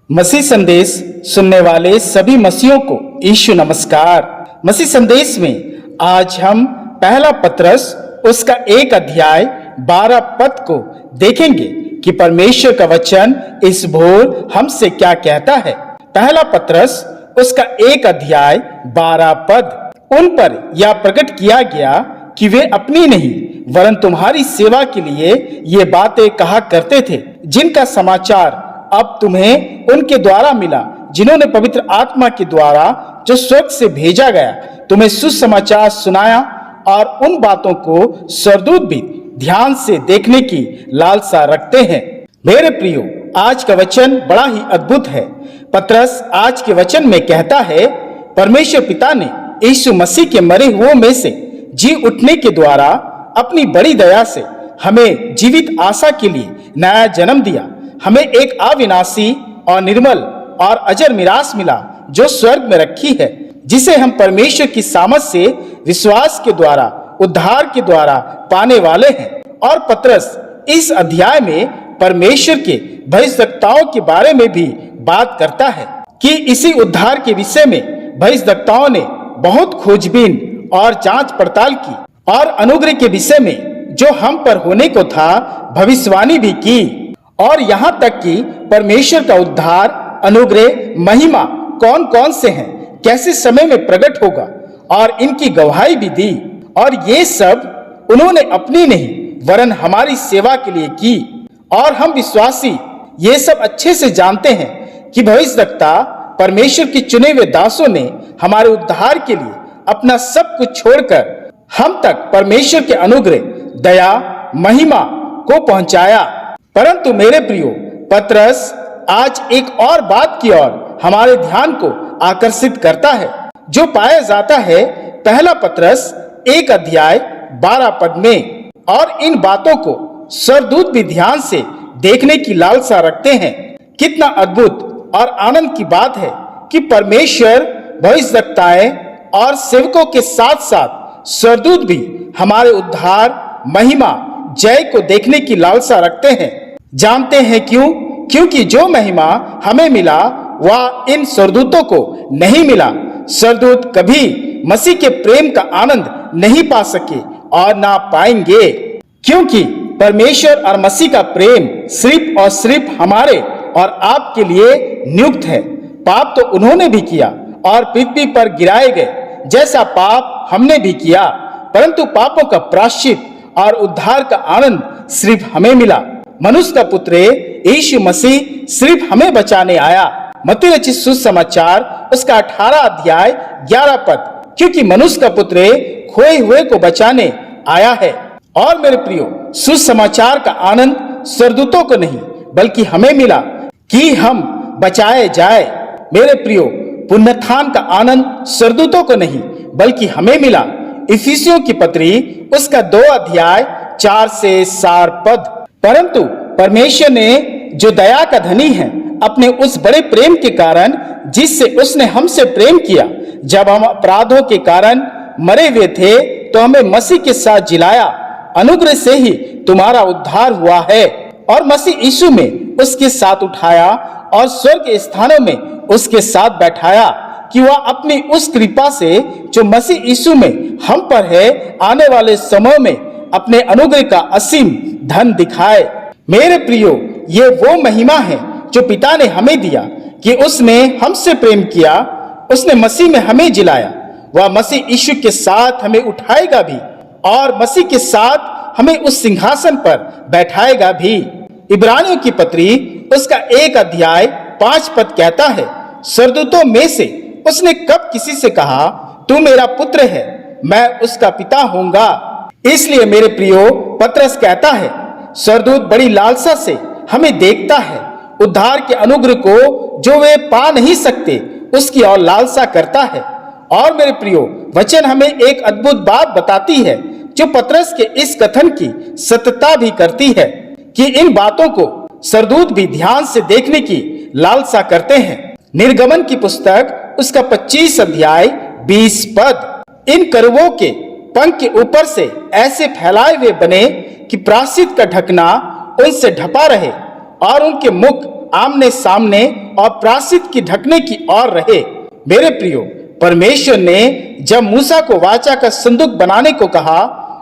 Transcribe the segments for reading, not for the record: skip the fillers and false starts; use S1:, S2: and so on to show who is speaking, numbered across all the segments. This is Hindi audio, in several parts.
S1: मसीह संदेश सुनने वाले सभी मसीहों को यीशु नमस्कार। मसीह संदेश में आज हम पहला पत्रस उसका 1 अध्याय 12 पद को देखेंगे कि परमेश्वर का वचन इस भोर हमसे क्या कहता है। पहला पत्रस उसका 1 अध्याय 12 पद। उन पर यह प्रकट किया गया कि वे अपनी नहीं वरन तुम्हारी सेवा के लिए ये बातें कहा करते थे, जिनका समाचार अब तुम्हें उनके द्वारा मिला, जिन्होंने पवित्र आत्मा के द्वारा जो स्वर्ग से भेजा गया तुम्हें सुसमाचार सुनाया, और उन बातों को स्वर्गदूत भी ध्यान से देखने की लालसा रखते हैं। मेरे प्रियो, आज का वचन बड़ा ही अद्भुत है। पत्रस आज के वचन में कहता है, परमेश्वर पिता ने यीशु मसीह के मरे हुओं में से जी उठने के द्वारा अपनी बड़ी दया से हमें जीवित आशा के लिए नया जन्म दिया। हमें एक अविनाशी और निर्मल और अजर मिरास मिला जो स्वर्ग में रखी है, जिसे हम परमेश्वर की सामर्थ से विश्वास के द्वारा उद्धार के द्वारा पाने वाले हैं। और पत्रस इस अध्याय में परमेश्वर के भविष्यवक्ताओं के बारे में भी बात करता है कि इसी उद्धार के विषय में भविष्यवक्ताओं ने बहुत खोजबीन और जांच पड़ताल की, और अनुग्रह के विषय में जो हम पर होने को था भविष्यवाणी भी की, और यहाँ तक कि परमेश्वर का उद्धार अनुग्रह महिमा कौन कौन से हैं, कैसे समय में प्रकट होगा, और इनकी गवाही भी दी। और ये सब उन्होंने अपनी नहीं वरन हमारी सेवा के लिए की। और हम विश्वासी ये सब अच्छे से जानते हैं कि भविष्यवक्ता परमेश्वर के चुने हुए दासों ने हमारे उद्धार के लिए अपना सब कुछ छोड़कर हम तक परमेश्वर के अनुग्रह, दया, महिमा को पहुंचाया। परंतु मेरे प्रियो, पत्रस आज एक और बात की ओर हमारे ध्यान को आकर्षित करता है, जो पाया जाता है पहला पत्रस 1 अध्याय 12 पद में। और इन बातों को स्वर्गदूत भी ध्यान से देखने की लालसा रखते हैं। कितना अद्भुत और आनंद की बात है कि परमेश्वर भविष्यवक्ताएं और सेवकों के साथ साथ स्वर्गदूत भी हमारे उद्धार, महिमा, जय को देखने की लालसा रखते हैं। जानते हैं क्यों? क्योंकि जो महिमा हमें मिला वह इन स्वर्गदूतों को नहीं मिला। स्वर्गदूत कभी मसीह के प्रेम का आनंद नहीं पा सके और ना पाएंगे, क्योंकि परमेश्वर और मसीह का प्रेम सिर्फ और सिर्फ हमारे और आपके लिए नियुक्त है। पाप तो उन्होंने भी किया और पृथ्वी पर गिराए गए जैसा पाप हमने भी किया, परंतु पापों का प्रायश्चित और उद्धार का आनंद सिर्फ हमें मिला। मनुष्य का पुत्र यीशु मसीह सिर्फ हमें बचाने आया। मत्ती रचित सुसमाचार उसका 18 अध्याय 11 पद, क्योंकि मनुष्य का पुत्र खोए हुए को बचाने आया है। और मेरे प्रियो, सुसमाचार का आनंद स्वर्गदूतों को नहीं बल्कि हमें मिला कि हम बचाए जाए। मेरे प्रियो, पुनरुत्थान का आनंद स्वर्गदूतों को नहीं बल्कि हमें मिला। इफिसियों की पत्री उसका 2 अध्याय 4 से 7 पद। परंतु परमेश्वर ने जो दया का धनी है, अपने उस बड़े प्रेम के कारण जिससे उसने हमसे प्रेम किया, जब हम अपराधों के कारण मरे हुए थे तो हमें मसीह के साथ जिलाया। अनुग्रह से ही तुम्हारा उद्धार हुआ है, और मसीह यीशु में उसके साथ उठाया और स्वर्ग स्थानों में उसके साथ बैठाया, कि वह अपनी उस कृपा से जो मसीह यीशु में हम पर है आने वाले समय में अपने अनुग्रह का असीम धन दिखाए। मेरे प्रियो, ये वो महिमा है जो पिता ने हमें दिया कि उसने हमसे प्रेम किया, उसने मसीह में हमें जिलाया। वह मसीह यीशु के साथ हमें उठाएगा भी, और मसीह के साथ हमें उस सिंहासन पर बैठाएगा भी। इब्रानियों की पत्री उसका 1 अध्याय 5 पद कहता है, स्वर्गदूतों में से उसने कब किसी से कहा, तू मेरा पुत्र है, मैं उसका पिता होऊंगा। इसलिए मेरे प्रियो, पत्रस कहता है, स्वर्गदूत बड़ी लालसा से हमें देखता है। उद्धार के अनुग्रह को जो वे पा नहीं सकते उसकी और लालसा करता है। और मेरे प्रियो, वचन हमें एक अद्भुत बात बताती है जो पत्रस के इस कथन की सत्यता भी करती है, कि इन बातों को स्वर्गदूत भी ध्यान से देखने की लालसा करते हैं। निर्गमन की पुस्तक उसका 25 अध्याय 20 पद। इन करूबों के पंख के ऊपर से ऐसे फैलाए हुए बने कि प्रायश्चित का ढकना उनसे ढपा रहे, और उनके मुख आमने सामने और प्रायश्चित की ढकने की ओर रहे। मेरे प्रियो, परमेश्वर ने जब मूसा को वाचा का संदूक बनाने को कहा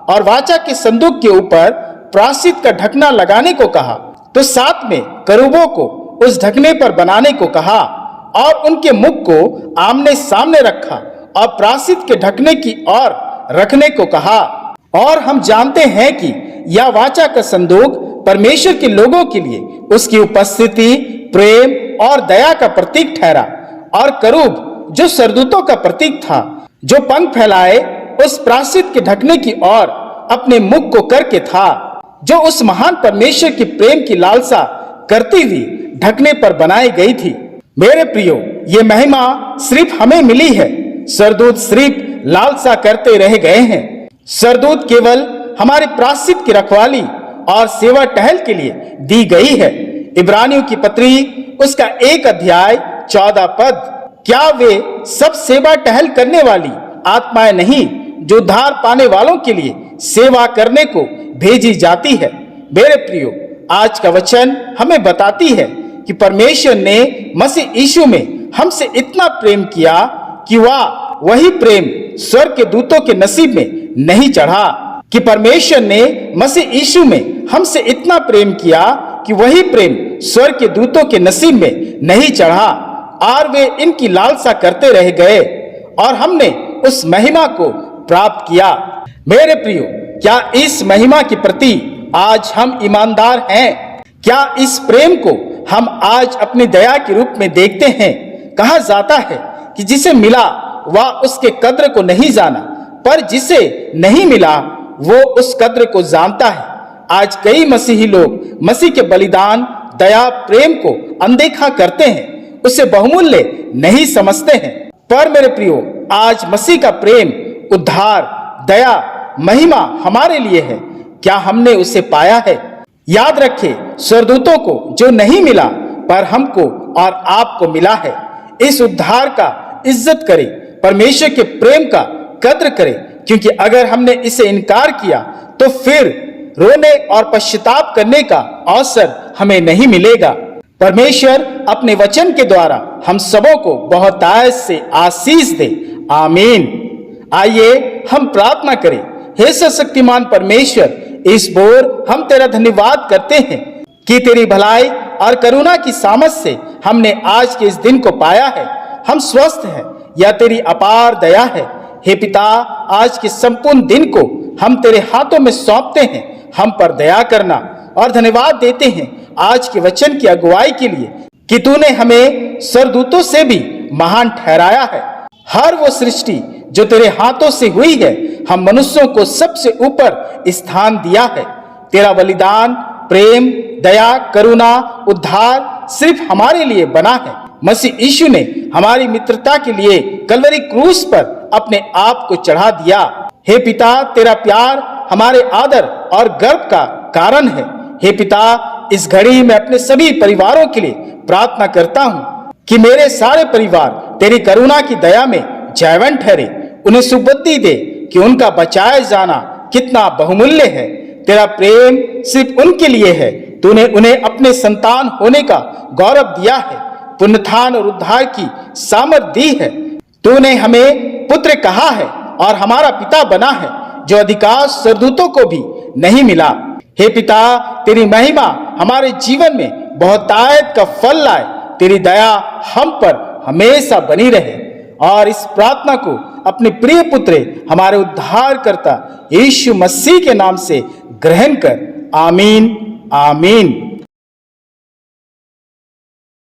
S1: और वाचा के संदूक के ऊपर प्रायश्चित का ढकना लगाने को कहा, तो साथ में करूबों को उस ढकने पर बनाने को कहा और उनके मुख को आमने सामने रखा और प्रायश्चित के ढकने की ओर रखने को कहा। और हम जानते हैं कि यह वाचा का संदूक परमेश्वर के लोगों के लिए उसकी उपस्थिति, प्रेम और दया का प्रतीक ठहरा। और करूब जो सरदूतों का प्रतीक था, जो पंख फैलाए उस प्रायश्चित के ढकने की ओर अपने मुख को करके था, जो उस महान परमेश्वर के प्रेम की लालसा करती हुई ढकने पर बनाई गई थी। मेरे प्रियो, ये महिमा सिर्फ हमें मिली है, सरदूत सिर्फ लालसा करते रह गए हैं। सरदूत केवल हमारे प्रायश्चित की रखवाली और सेवा टहल के लिए दी गई है। इब्रानियों की पत्री उसका 1 अध्याय 14 पद। क्या वे सब सेवा टहल करने वाली आत्माएं नहीं जो उद्धार पाने वालों के लिए सेवा करने को भेजी जाती है? मेरे प्रियो, आज का वचन हमें बताती है कि परमेश्वर ने मसीह यीशु में हमसे इतना प्रेम किया कि वही प्रेम स्वर्ग के दूतों के नसीब में नहीं चढ़ा। कि परमेश्वर ने मसीह यीशु में हमसे इतना प्रेम किया कि वही प्रेम स्वर्ग के दूतों के नसीब में नहीं चढ़ा और वे इनकी लालसा करते रह गए और हमने उस महिमा को प्राप्त किया। मेरे प्रियो, क्या इस महिमा के प्रति आज हम ईमानदार हैं? क्या इस प्रेम को हम आज अपनी दया के रूप में देखते हैं? कहा जाता है कि जिसे मिला वह उसके कद्र को नहीं जाना, पर जिसे नहीं मिला वो उस कद्र को जानता है। आज कई मसीही लोग मसीह के बलिदान, दया, प्रेम को अनदेखा करते हैं, उसे बहुमूल्य नहीं समझते हैं। पर मेरे प्रियो, आज मसीह का प्रेम, उद्धार, दया, महिमा हमारे लिए है। क्या हमने उसे पाया है? याद रखें, स्वर्गदूतों को जो नहीं मिला पर हमको और आपको मिला है। इस उद्धार का इज्जत करें, परमेश्वर के प्रेम का कद्र करें, क्योंकि अगर हमने इसे इनकार किया तो फिर रोने और पश्चाताप करने का अवसर हमें नहीं मिलेगा। परमेश्वर अपने वचन के द्वारा हम सबों को बहुतायत से आशीष दे। आमीन। आइए हम प्रार्थना करें। हे सर्वशक्तिमान परमेश्वर, इस बोर हम तेरा धन्यवाद करते हैं कि तेरी भलाई और करुणा की सामर्थ से हमने आज के इस दिन को पाया है। हम स्वस्थ हैं, यह तेरी अपार दया है। हे पिता, आज के संपूर्ण दिन को हम तेरे हाथों में सौंपते हैं। हम पर दया करना और धन्यवाद देते हैं आज के वचन की अगुवाई के लिए कि तूने हमें स्वर्गदूतों से भी महान ठहराया है। हर वो सृष्टि जो तेरे हाथों से हुई है, हम मनुष्यों को सबसे ऊपर स्थान दिया है। तेरा बलिदान, प्रेम, दया, करुणा, उद्धार सिर्फ हमारे लिए बना है। मसीह यीशु ने हमारी मित्रता के लिए कलवरी क्रूस पर अपने आप को चढ़ा दिया। हे पिता, तेरा प्यार हमारे आदर और गर्व का कारण है। हे पिता, इस घड़ी में अपने सभी परिवारों के लिए प्रार्थना करता हूँ कि मेरे सारे परिवार तेरी करुणा की दया में जयवंत ठहरे। उन्हें सुबुद्धि दे कि उनका बचाया जाना कितना बहुमूल्य है। तेरा प्रेम सिर्फ उनके लिए है। तूने उन्हें अपने संतान होने का गौरव दिया है, पुनरुत्थान और उद्धार की सामर्थ दी है। तूने हमें पुत्र कहा है और हमारा पिता बना है, जो अधिकार स्वर्गदूतों को भी नहीं मिला। हे पिता, तेरी महिमा हमारे जीवन में बहुतायत का फल लाए। तेरी दया हम पर हमेशा बनी रहे। और इस प्रार्थना को अपने प्रिय पुत्र हमारे उद्धारकर्ता यीशु मसीह के नाम से ग्रहण कर। आमीन, आमीन।